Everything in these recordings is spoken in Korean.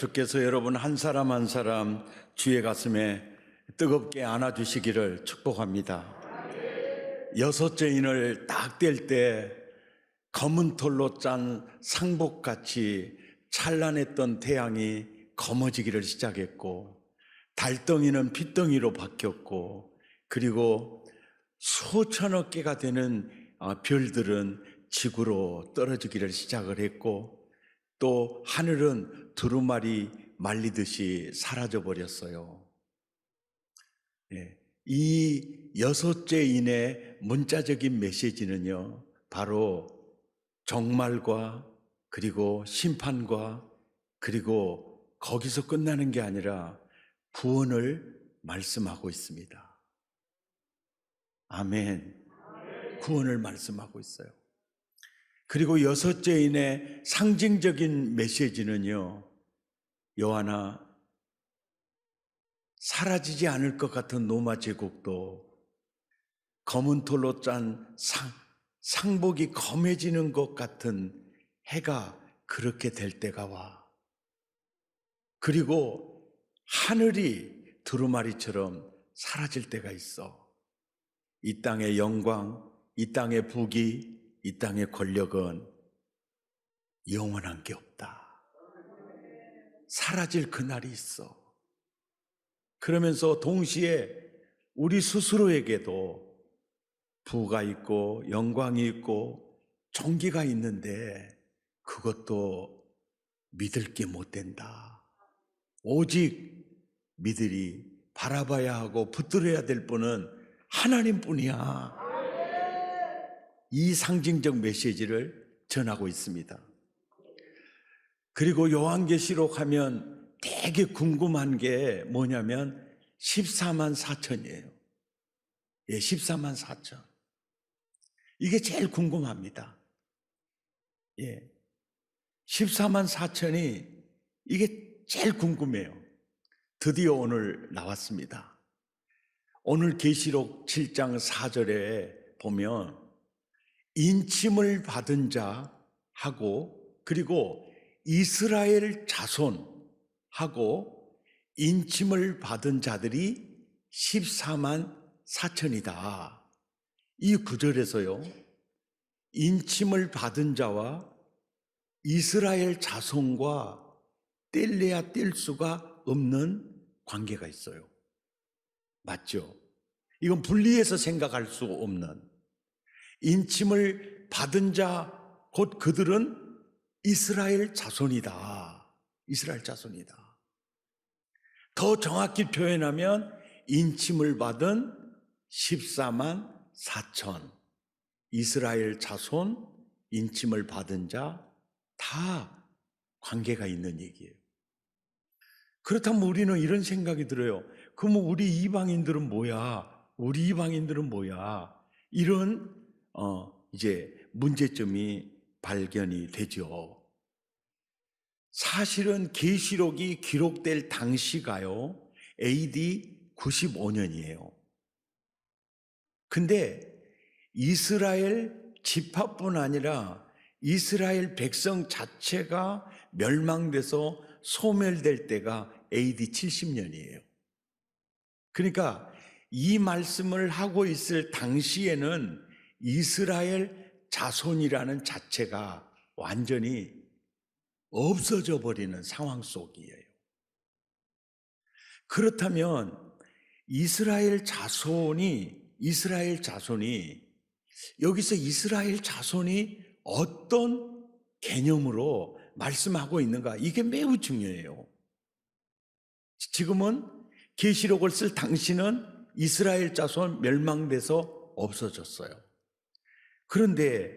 주께서 여러분 한 사람 한 사람 주의 가슴에 뜨겁게 안아주시기를 축복합니다. 여섯째 인을 딱 뗄 때 검은 털로 짠 상복같이 찬란했던 태양이 검어지기를 시작했고, 달덩이는 핏덩이로 바뀌었고, 그리고 수천억 개가 되는 별들은 지구로 떨어지기를 시작을 했고, 또 하늘은 두루마리 말리듯이 사라져 버렸어요. 이 여섯째 인의 문자적인 메시지는요, 바로 종말과 그리고 심판과 그리고 거기서 끝나는 게 아니라 구원을 말씀하고 있습니다. 아멘. 구원을 말씀하고 있어요. 그리고 여섯째 인의 상징적인 메시지는요, 요한아, 사라지지 않을 것 같은 로마 제국도 검은 털로 짠 상복이 검해지는 것 같은 해가 그렇게 될 때가 와. 그리고 하늘이 두루마리처럼 사라질 때가 있어. 이 땅의 영광, 이 땅의 부귀, 이 땅의 권력은 영원한 게 없다. 사라질 그날이 있어. 그러면서 동시에 우리 스스로에게도 부가 있고 영광이 있고 존귀가 있는데 그것도 믿을 게 못 된다. 오직 믿으리 바라봐야 하고 붙들어야 될 분은 하나님뿐이야. 이 상징적 메시지를 전하고 있습니다. 그리고 요한계시록 하면 되게 궁금한 게 뭐냐면 14만 4천이에요. 14만 4천. 이게 제일 궁금합니다. 14만 4천이 이게 제일 궁금해요. 드디어 오늘 나왔습니다. 오늘 계시록 7장 4절에 보면 인침을 받은 자하고 그리고 이스라엘 자손하고 인침을 받은 자들이 14만 4천이다. 이 구절에서요, 인침을 받은 자와 이스라엘 자손과 뗄래야 뗄 수가 없는 관계가 있어요. 맞죠? 이건 분리해서 생각할 수 없는. 인침을 받은 자, 곧 그들은 이스라엘 자손이다. 이스라엘 자손이다. 더 정확히 표현하면 인침을 받은 14만 4천. 이스라엘 자손, 인침을 받은 자 다 관계가 있는 얘기예요. 그렇다면 우리는 이런 생각이 들어요. 그럼 우리 이방인들은 뭐야? 우리 이방인들은 뭐야? 이런 이제 문제점이 발견이 되죠. 사실은 계시록이 기록될 당시가요, AD 95년이에요. 근데 이스라엘 지파뿐 아니라 이스라엘 백성 자체가 멸망돼서 소멸될 때가 AD 70년이에요. 그러니까 이 말씀을 하고 있을 당시에는 이스라엘 자손이라는 자체가 완전히 없어져 버리는 상황 속이에요. 그렇다면 이스라엘 자손이 여기서 이스라엘 자손이 어떤 개념으로 말씀하고 있는가, 이게 매우 중요해요. 지금은 계시록을 쓸 당시는 이스라엘 자손 멸망돼서 없어졌어요. 그런데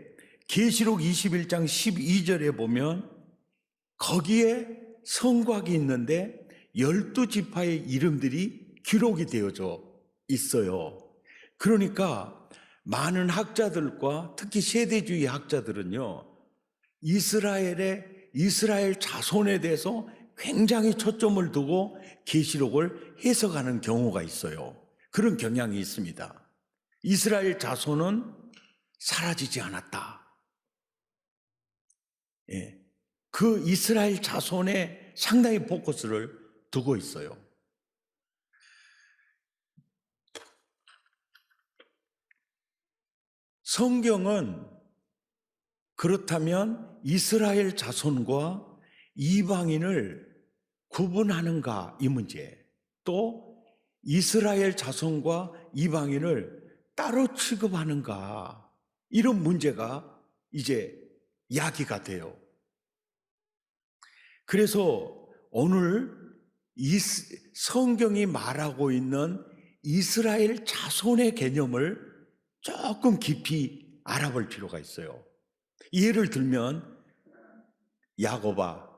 계시록 21장 12절에 보면 거기에 성곽이 있는데 12지파의 이름들이 기록이 되어져 있어요. 그러니까 많은 학자들과 특히 세대주의 학자들은요, 이스라엘 자손에 대해서 굉장히 초점을 두고 계시록을 해석하는 경우가 있어요. 그런 경향이 있습니다. 이스라엘 자손은 사라지지 않았다. 그 이스라엘 자손에 상당히 포커스를 두고 있어요. 성경은 그렇다면 이스라엘 자손과 이방인을 구분하는가 이 문제, 또 이스라엘 자손과 이방인을 따로 취급하는가 이런 문제가 이제 야기가 돼요. 그래서 오늘 성경이 말하고 있는 이스라엘 자손의 개념을 조금 깊이 알아볼 필요가 있어요. 예를 들면 야곱아,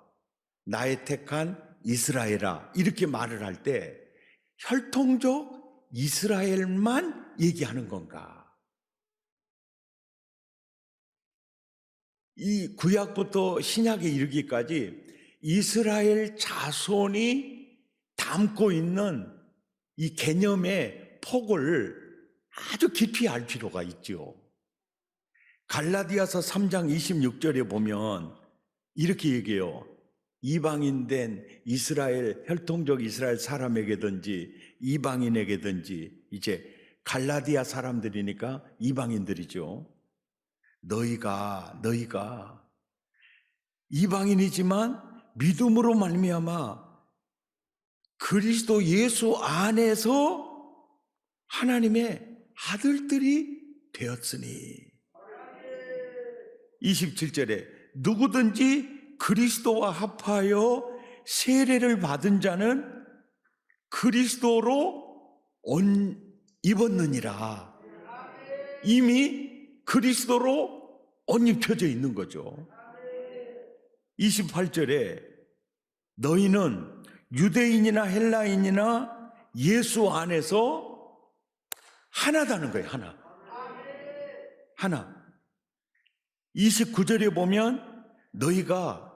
나의 택한 이스라엘아 이렇게 말을 할 때 혈통적 이스라엘만 얘기하는 건가? 이 구약부터 신약에 이르기까지 이스라엘 자손이 담고 있는 이 개념의 폭을 아주 깊이 알 필요가 있죠. 갈라디아서 3장 26절에 보면 이렇게 얘기해요. 이방인 된 이스라엘, 혈통적 이스라엘 사람에게든지 이방인에게든지, 이제 갈라디아 사람들이니까 이방인들이죠. 너희가 이방인이지만 믿음으로 말미암아 그리스도 예수 안에서 하나님의 아들들이 되었으니, 27절에 누구든지 그리스도와 합하여 세례를 받은 자는 그리스도로 옷 입었느니라. 이미 그리스도로 옷 입혀져 있는 거죠. 28절에 너희는 유대인이나 헬라인이나 예수 안에서 하나다는 거예요. 하나. 29절에 보면 너희가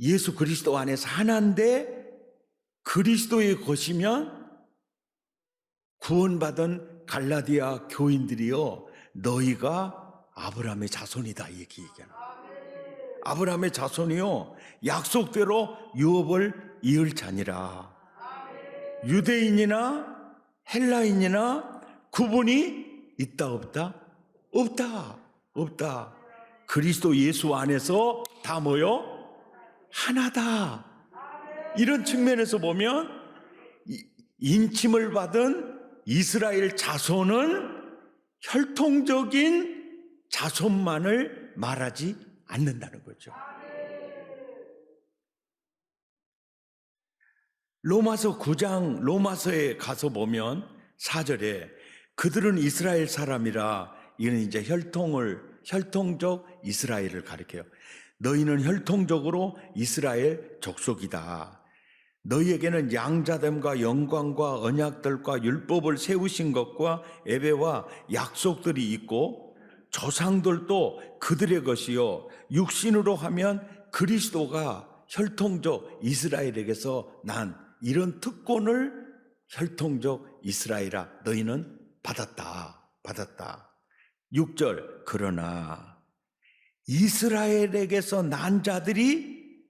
예수 그리스도 안에서 하나인데 그리스도의 것이면 구원받은 갈라디아 교인들이여 너희가 아브라함의 자손이다 이렇게 얘기하는 거예요. 아브라함의 자손이요 약속대로 유업을 이을 자니라. 유대인이나 헬라인이나 구분이 있다 없다? 없다. 그리스도 예수 안에서 다 뭐요? 하나다. 이런 측면에서 보면 인침을 받은 이스라엘 자손은 혈통적인 자손만을 말하지 않는다는 거죠. 로마서 9장 로마서에 가서 보면 4절에 그들은 이스라엘 사람이라, 이는 이제 혈통적 이스라엘을 가리켜요. 너희는 혈통적으로 이스라엘 족속이다. 너희에게는 양자됨과 영광과 언약들과 율법을 세우신 것과 예배와 약속들이 있고 조상들도 그들의 것이요 육신으로 하면 그리스도가 혈통적 이스라엘에게서 난 이런 특권을 혈통적 이스라엘아 너희는 받았다. 6절 그러나 이스라엘에게서 난 자들이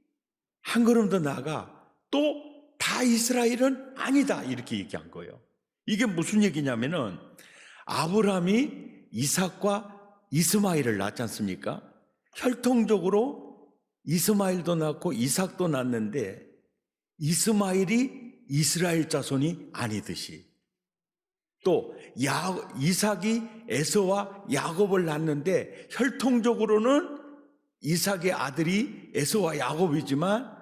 한 걸음 더 나아가 또 다 이스라엘은 아니다 이렇게 얘기한 거예요. 이게 무슨 얘기냐면은 아브라함이 이삭과 이스마엘을 낳지 않습니까? 혈통적으로 이스마엘도 낳고 이삭도 낳는데 이스마엘이 이스라엘 자손이 아니듯이, 또 이삭이 에서와 야곱을 낳는데 혈통적으로는 이삭의 아들이 에서와 야곱이지만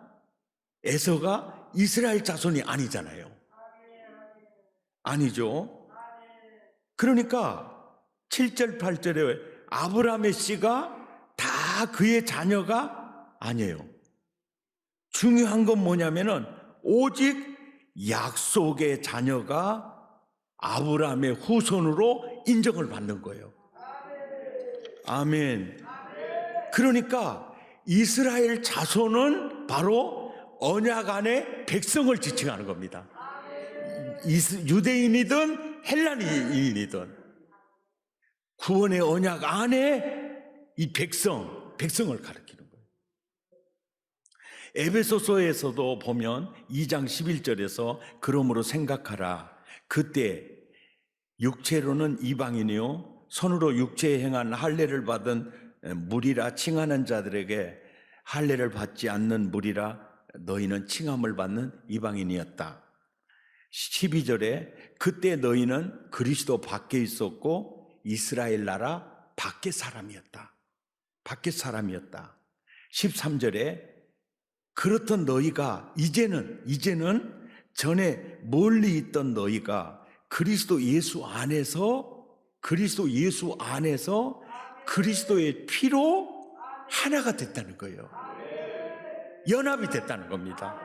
에서가 이스라엘 자손이 아니잖아요. 아니죠. 그러니까 7절 8절에 아브라함의 씨가 다 그의 자녀가 아니에요. 중요한 건 뭐냐면은 오직 약속의 자녀가 아브라함의 후손으로 인정을 받는 거예요. 아멘. 그러니까 이스라엘 자손은 바로 언약 안에 백성을 지칭하는 겁니다. 유대인이든 헬라인이든 구원의 언약 안에 이 백성을 가리키는 거예요. 에베소서에서도 보면 2장 11절에서 그러므로 생각하라. 그때 육체로는 이방인이요 손으로 육체에 행한 할례를 받은 무리라 칭하는 자들에게 할례를 받지 않는 무리라 너희는 칭함을 받는 이방인이었다. 12절에 그때 너희는 그리스도 밖에 있었고 이스라엘 나라 밖의 사람이었다. 밖의 사람이었다. 13절에 그렇던 너희가 이제는 전에 멀리 있던 너희가 그리스도 예수 안에서 그리스도의 피로 하나가 됐다는 거예요. 연합이 됐다는 겁니다.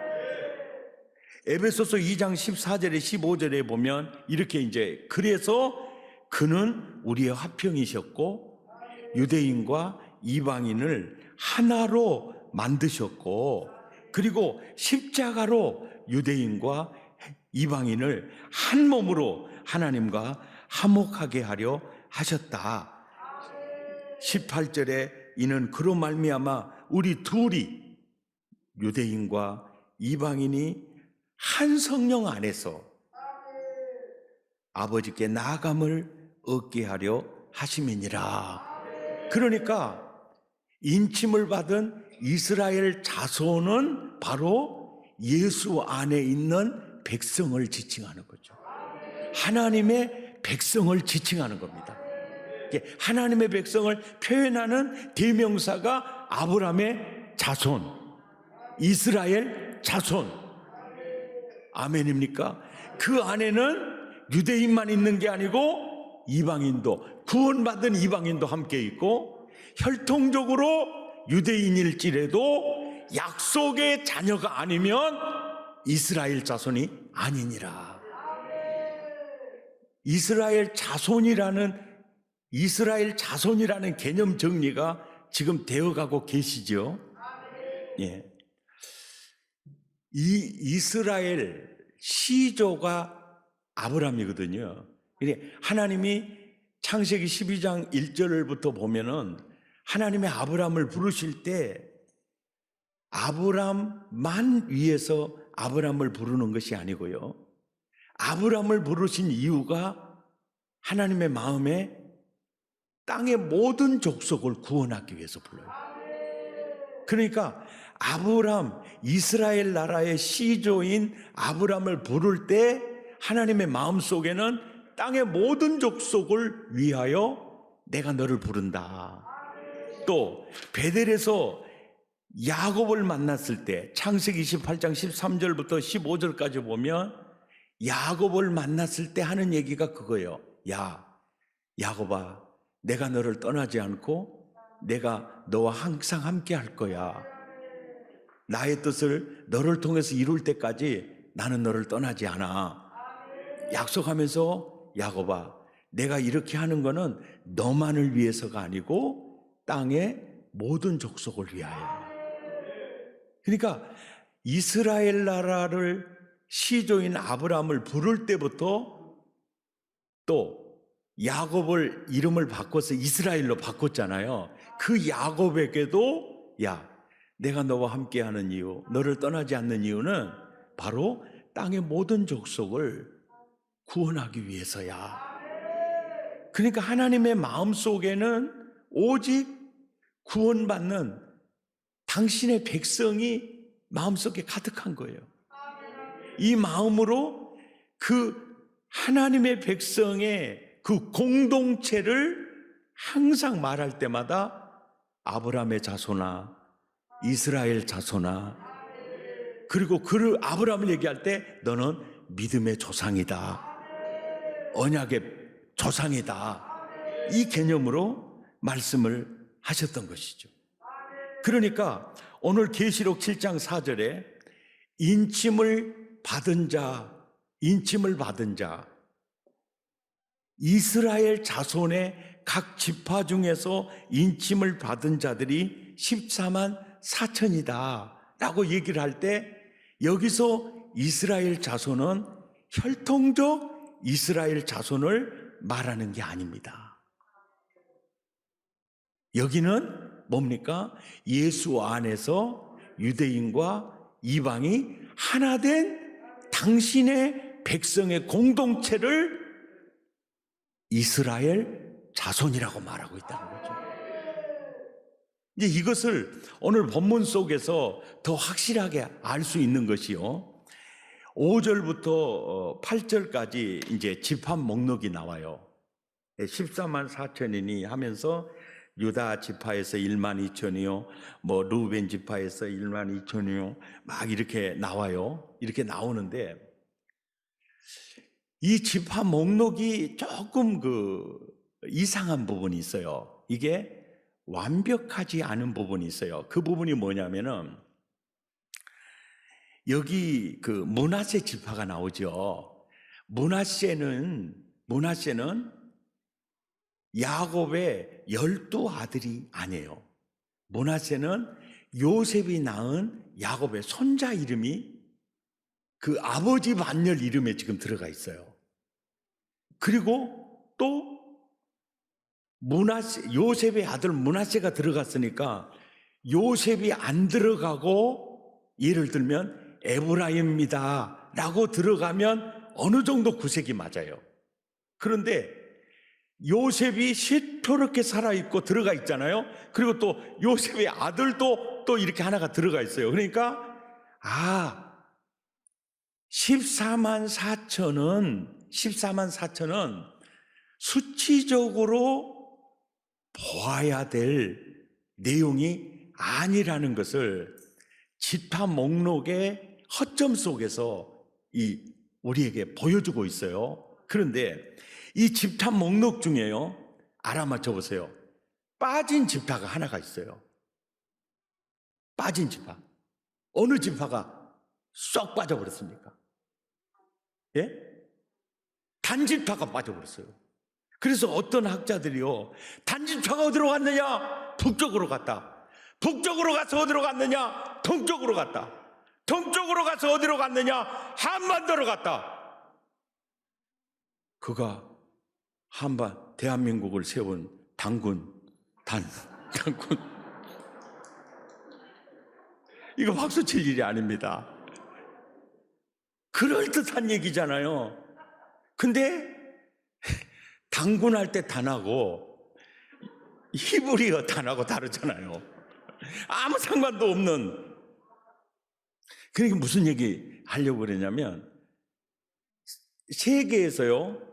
에베소서 2장 14절에 15절에 보면 이렇게 이제 그래서 그는 우리의 화평이셨고 유대인과 이방인을 하나로 만드셨고 그리고 십자가로 유대인과 이방인을 한 몸으로 하나님과 화목하게 하려 하셨다. 18절에 이는 그로 말미암아 우리 둘이 유대인과 이방인이 한 성령 안에서 아버지께 나아감을 얻게 하려 하심이니라. 그러니까 인침을 받은 이스라엘 자손은 바로 예수 안에 있는 백성을 지칭하는 거죠. 하나님의 백성을 지칭하는 겁니다. 하나님의 백성을 표현하는 대명사가 아브라함의 자손, 이스라엘 자손. 아멘입니까? 그 안에는 유대인만 있는 게 아니고 이방인도, 구원받은 이방인도 함께 있고 혈통적으로 유대인일지라도 약속의 자녀가 아니면 이스라엘 자손이 아니니라. 이스라엘 자손이라는 개념 정리가 지금 되어가고 계시죠. 예. 이 이스라엘 시조가 아브라함이거든요. 하나님이 창세기 12장 1절부터 보면은 하나님의 아브라함을 부르실 때 아브라함만 위해서 아브라함을 부르는 것이 아니고요. 아브라함을 부르신 이유가 하나님의 마음에 땅의 모든 족속을 구원하기 위해서 불러요. 그러니까 아브라함, 이스라엘 나라의 시조인 아브라함을 부를 때 하나님의 마음속에는 땅의 모든 족속을 위하여 내가 너를 부른다. 또 베델에서 야곱을 만났을 때 창세기 28장 13절부터 15절까지 보면 야곱을 만났을 때 하는 얘기가 그거예요. 야, 야곱아, 내가 너를 떠나지 않고 내가 너와 항상 함께 할 거야. 나의 뜻을 너를 통해서 이룰 때까지 나는 너를 떠나지 않아. 약속하면서 야곱아, 내가 이렇게 하는 거는 너만을 위해서가 아니고 땅의 모든 족속을 위하여. 그러니까 이스라엘 나라를 시조인 아브라함을 부를 때부터 또 야곱을 이름을 바꿔서 이스라엘로 바꿨잖아요. 그 야곱에게도 야, 내가 너와 함께하는 이유, 너를 떠나지 않는 이유는 바로 땅의 모든 족속을 구원하기 위해서야. 그러니까 하나님의 마음속에는 오직 구원받는 당신의 백성이 마음속에 가득한 거예요. 이 마음으로 그 하나님의 백성의 그 공동체를 항상 말할 때마다 아브라함의 자손아, 이스라엘 자손아, 그리고 그 아브라함을 얘기할 때 너는 믿음의 조상이다, 언약의 조상이다, 이 개념으로 말씀을 하셨던 것이죠. 그러니까 오늘 계시록 7장 4절에 인침을 받은 자, 이스라엘 자손의 각 지파 중에서 인침을 받은 자들이 14만 4천이다 라고 얘기를 할 때 여기서 이스라엘 자손은 혈통적 이스라엘 자손을 말하는 게 아닙니다. 여기는 뭡니까? 예수 안에서 유대인과 이방이 하나 된 당신의 백성의 공동체를 이스라엘 자손이라고 말하고 있다는 거죠. 이제 이것을 오늘 본문 속에서 더 확실하게 알 수 있는 것이요, 5절부터 8절까지 이제 집합 목록이 나와요. 14만 4천이니 하면서 유다 지파에서 1만 2천이요, 뭐 루벤 지파에서 1만 2천이요, 막 이렇게 나와요. 이렇게 나오는데 이 집합 목록이 조금 이상한 부분이 있어요. 이게 완벽하지 않은 부분이 있어요. 그 부분이 뭐냐면은 여기 므낫세 지파가 나오죠. 므낫세는 야곱의 12아들이 아니에요. 므낫세는 요셉이 낳은 야곱의 손자 이름이 그 아버지 반열 이름에 지금 들어가 있어요. 그리고 또 요셉의 아들 므낫세가 들어갔으니까 요셉이 안 들어가고 예를 들면 에브라임입니다 라고 들어가면 어느 정도 구색이 맞아요. 그런데 요셉이 시퍼렇게 살아있고 들어가 있잖아요. 그리고 또 요셉의 아들도 또 이렇게 하나가 들어가 있어요. 그러니까 14만 4천은 수치적으로 보아야 될 내용이 아니라는 것을 집합 목록의 허점 속에서 우리에게 보여주고 있어요. 그런데 이 집합 목록 중에요, 알아맞혀 보세요. 빠진 지파가 하나가 있어요. 빠진 지파. 어느 지파가 쏙 빠져버렸습니까? 예? 단지파가 빠져버렸어요. 그래서 어떤 학자들이요, 단지파가 어디로 갔느냐? 북쪽으로 갔다. 북쪽으로 가서 어디로 갔느냐? 동쪽으로 갔다. 동쪽으로 가서 어디로 갔느냐? 한반도로 갔다. 그가 대한민국을 세운 단군. 이거 박수 칠 일이 아닙니다. 그럴듯한 얘기잖아요. 근데 단군할 때 단하고 히브리어 단하고 다르잖아요. 아무 상관도 없는. 그러니까 무슨 얘기 하려고 그러냐면, 세계에서요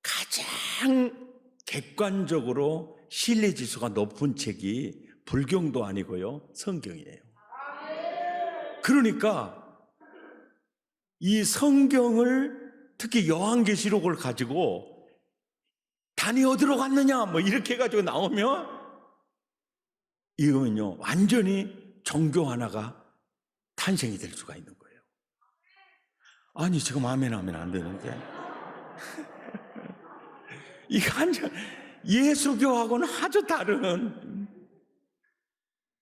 가장 객관적으로 신뢰 지수가 높은 책이 불경도 아니고요, 성경이에요. 그러니까 이 성경을, 특히 요한계시록을 가지고 단이 어디로 갔느냐 뭐 이렇게 해가지고 나오면 이거는요 완전히 종교 하나가 탄생이 될 수가 있는 거예요. 아니 지금 아멘 하면 안 되는데 이거 완전 예수교하고는 아주 다른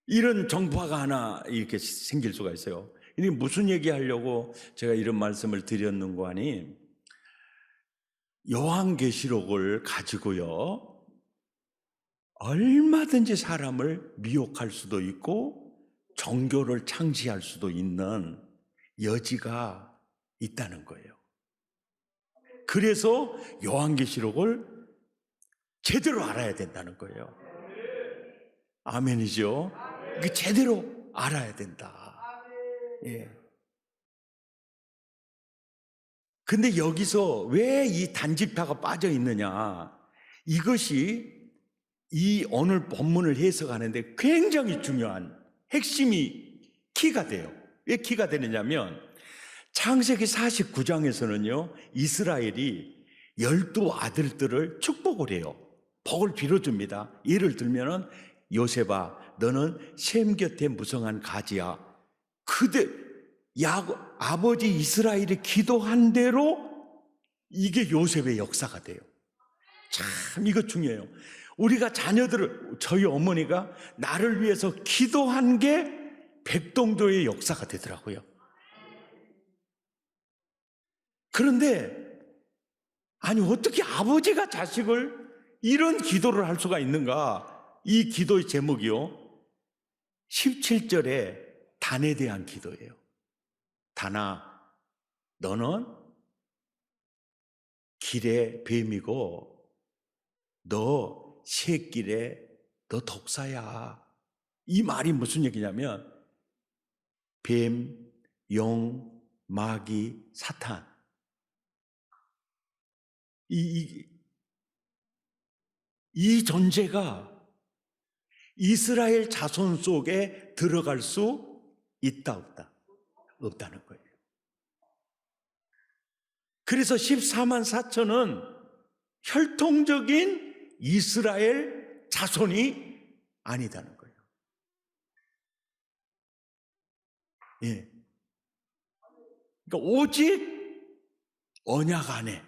이런 정파가 하나 이렇게 생길 수가 있어요. 이게 무슨 얘기하려고 제가 이런 말씀을 드렸는고 하니, 요한계시록을 가지고요 얼마든지 사람을 미혹할 수도 있고 종교를 창시할 수도 있는 여지가 있다는 거예요. 그래서 요한계시록을 제대로 알아야 된다는 거예요. 아멘이죠? 제대로 알아야 된다. 예. 근데 여기서 왜 이 단지파가 빠져 있느냐, 이것이 이 오늘 본문을 해석하는데 굉장히 중요한 핵심이 키가 돼요. 왜 키가 되느냐면, 창세기 49장에서는요 이스라엘이 12아들들을 축복을 해요. 복을 빌어줍니다. 예를 들면은, 요셉아 너는 셈 곁에 무성한 가지야. 아버지 이스라엘이 기도한 대로 이게 요셉의 역사가 돼요. 참 이거 중요해요. 우리가 저희 어머니가 나를 위해서 기도한 게 백동도의 역사가 되더라고요. 그런데 아니 어떻게 아버지가 자식을 이런 기도를 할 수가 있는가? 이 기도의 제목이요 17절에 단에 대한 기도예요. 단아, 너는 길의 뱀이고 너 새길에 너 독사야. 이 말이 무슨 얘기냐면 뱀, 용, 마귀, 사탄, 이 존재가 이스라엘 자손 속에 들어갈 수 있다 없다? 없다는 거예요. 그래서 14만 4천은 혈통적인 이스라엘 자손이 아니다는 거예요. 예. 그러니까 오직 언약 안에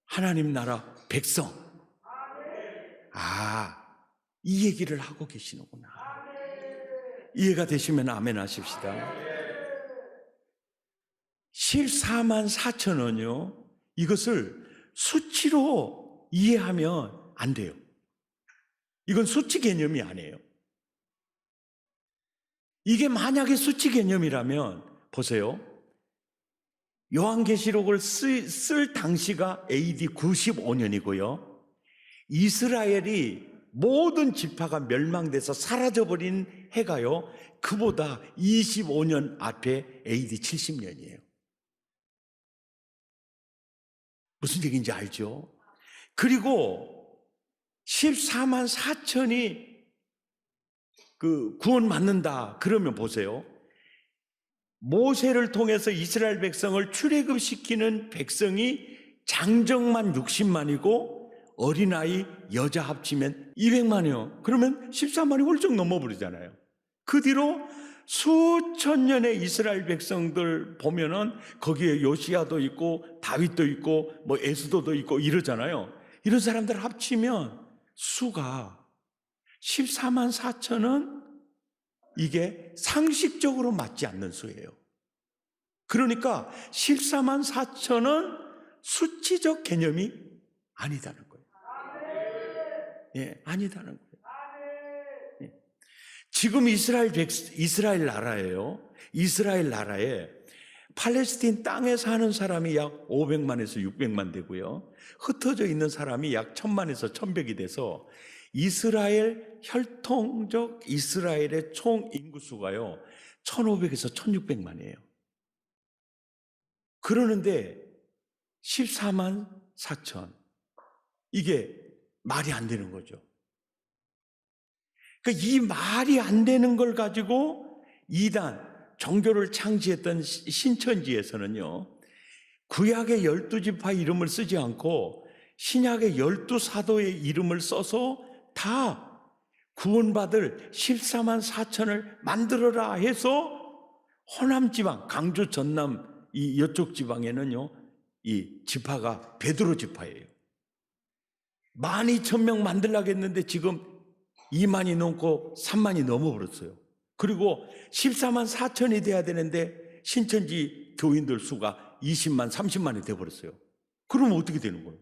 하나님 나라 백성. 이 얘기를 하고 계시는구나. 이해가 되시면 아멘 하십시다. 14만 4천은요, 이것을 수치로 이해하면 안 돼요. 이건 수치 개념이 아니에요. 이게 만약에 수치 개념이라면 보세요. 요한계시록을 쓸 당시가 AD 95년이고요. 이스라엘이 모든 지파가 멸망돼서 사라져버린 해가요, 그보다 25년 앞에 AD 70년이에요. 무슨 얘기인지 알죠? 그리고 14만 4천이 구원받는다 그러면 보세요. 모세를 통해서 이스라엘 백성을 출애굽시키는 백성이 장정만 60만이고 어린아이 여자 합치면 200만이요. 그러면 14만이 훌쩍 넘어버리잖아요. 그 뒤로 수천 년의 이스라엘 백성들 보면은 거기에 요시야도 있고 다윗도 있고 뭐 에스더도 있고 이러잖아요. 이런 사람들 합치면 수가 14만 4천은 이게 상식적으로 맞지 않는 수예요. 그러니까 14만 4천은 수치적 개념이 아니다는 거예요. 예, 아니다는 거예요. 예. 지금 이스라엘 나라예요. 이스라엘 나라에 팔레스틴 땅에 사는 사람이 약 500만에서 600만 되고요. 흩어져 있는 사람이 약 1000만에서 1100이 돼서 이스라엘 혈통적 이스라엘의 총 인구수가요 1500에서 1600만이에요. 그러는데 14만 4천, 이게 말이 안 되는 거죠. 그러니까 이 말이 안 되는 걸 가지고 이단 종교를 창시했던 신천지에서는요, 구약의 12지파 이름을 쓰지 않고 신약의 12사도의 이름을 써서 다 구원받을 14만 4천을 만들어라 해서 호남 지방, 강주 전남 이쪽 지방에는요, 이 지파가 베드로 지파예요. 12,000명 만들려고 했는데 지금 2만이 넘고 3만이 넘어버렸어요. 그리고 14만 4천이 돼야 되는데 신천지 교인들 수가 20만, 30만이 돼버렸어요. 그러면 어떻게 되는 거예요?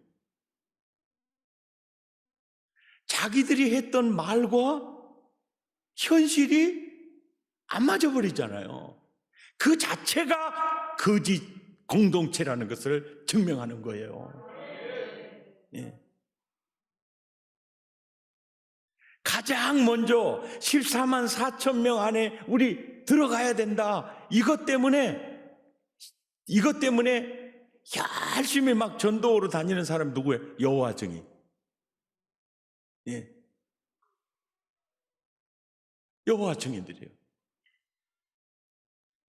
자기들이 했던 말과 현실이 안 맞아버리잖아요. 그 자체가 거짓 공동체라는 것을 증명하는 거예요. 예. 가장 먼저 14만 4천 명 안에 우리 들어가야 된다. 이것 때문에 열심히 막 전도로 다니는 사람 누구예요? 여호와 증인. 예. 여호와 증인들이에요.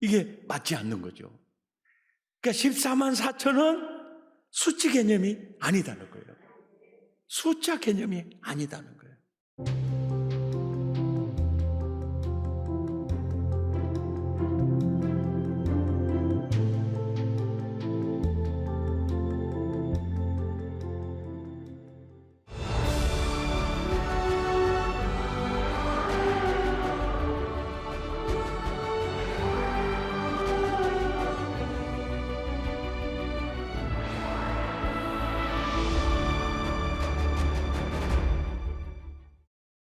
이게 맞지 않는 거죠. 그러니까 14만 4천은 수치 개념이 아니다는 거예요. 숫자 개념이 아니다는 거예요.